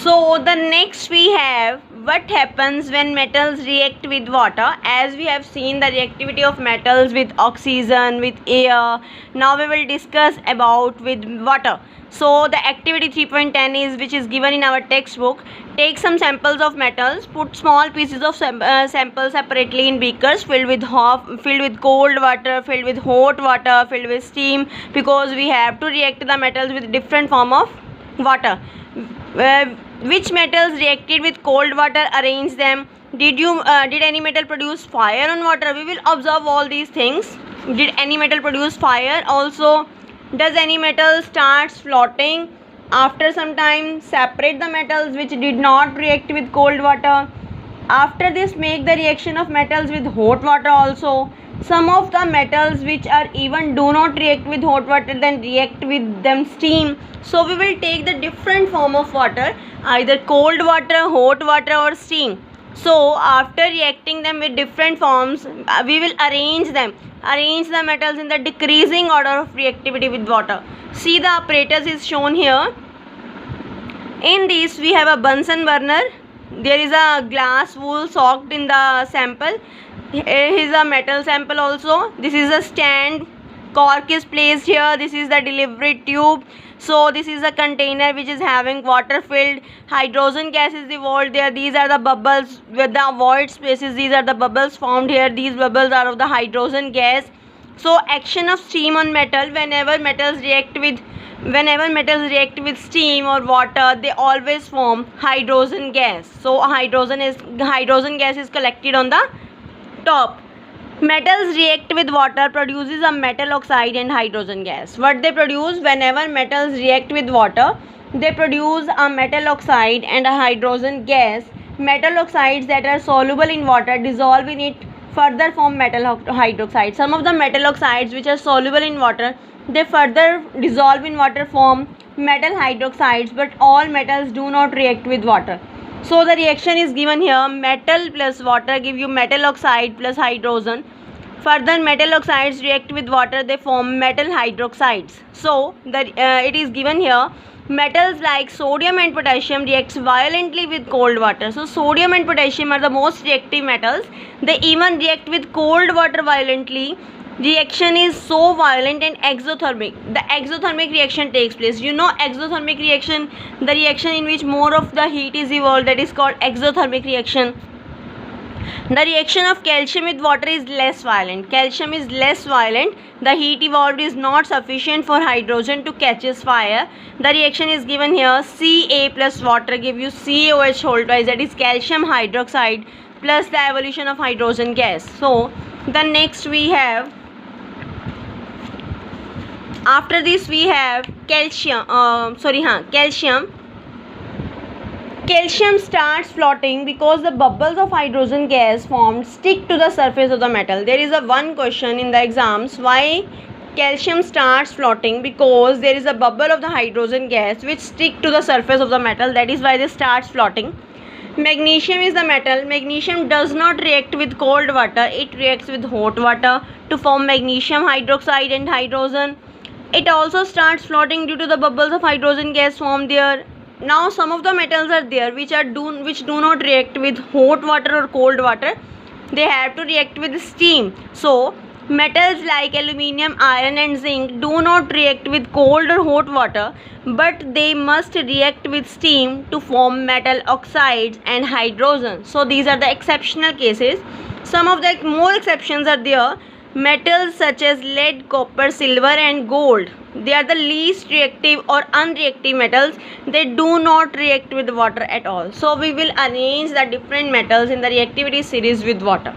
So the next we have what happens when metals react with water. As we have seen the reactivity of metals with oxygen, with air, now we will discuss about with water. So the activity 3.10 is which is given in our textbook. Take some samples of metals, put small pieces of samples separately in beakers filled with cold water, filled with hot water, filled with steam, because we have to react the metals with different form of water. Which metals reacted with cold water? Arrange them. Did any metal produce fire on water? We will observe all these things. Did any metal produce fire? Also, does any metal starts floating? After some time, separate the metals which did not react with cold water. After this, make the reaction of metals with hot water also. Some of the metals which are even do not react with hot water, then react with them steam. So we will take the different form of water, either cold water, hot water or steam. So after reacting them with different forms, we will arrange them. Arrange the metals in the decreasing order of reactivity with water. See, the apparatus is shown here. In this we have a Bunsen burner. There is a glass wool soaked in the sample. Here is a metal sample also. This is a stand. Cork is placed here. This is the delivery tube. So this is a container which is having water filled. Hydrogen gas is evolved there. These are the bubbles with the void spaces. These are the bubbles formed here. These bubbles are of the hydrogen gas. So action of steam on metal. Whenever metals react with steam or water, they always form hydrogen gas. So hydrogen gas is collected on the top. Metals react with water, produces a metal oxide and hydrogen gas. What they produce? Whenever metals react with water, they produce a metal oxide and a hydrogen gas. Metal oxides that are soluble in water dissolve in it, further form metal hydroxide. Some of the metal oxides which are soluble in water, they further dissolve in water, form metal hydroxides, but all metals do not react with water. So the reaction is given here. Metal plus water give you metal oxide plus hydrogen. Further, metal oxides react with water, they form metal hydroxides. So it is given here. Metals like sodium and potassium reacts violently with cold water. So sodium and potassium are the most reactive metals. They even react with cold water violently. Reaction is so violent and exothermic. The exothermic reaction takes place. You know exothermic reaction, the reaction in which more of the heat is evolved, that is called exothermic reaction. The reaction of calcium with water is less violent. Calcium is less violent. The heat evolved is not sufficient for hydrogen to catch fire. The reaction is given here. Ca plus water give you CaOH whole twice, that is calcium hydroxide, plus the evolution of hydrogen gas. So the next we have, after this we have calcium. Calcium starts floating because the bubbles of hydrogen gas formed stick to the surface of the metal. There is one question in the exams, why calcium starts floating? Because there is a bubble of the hydrogen gas which stick to the surface of the metal. That is why they starts floating. Magnesium is the metal. Magnesium does not react with cold water. It reacts with hot water to form magnesium hydroxide and hydrogen. It also starts floating due to the bubbles of hydrogen gas formed there. Now some of the metals are there which do not react with hot water or cold water. They have to react with steam. So metals like aluminium, iron and zinc do not react with cold or hot water, but they must react with steam to form metal oxides and hydrogen. So these are the exceptional cases. Some of the more exceptions are there. Metals such as lead, copper, silver and gold, they are the least reactive or unreactive metals. They do not react with water at all. So we will arrange the different metals in the reactivity series with water.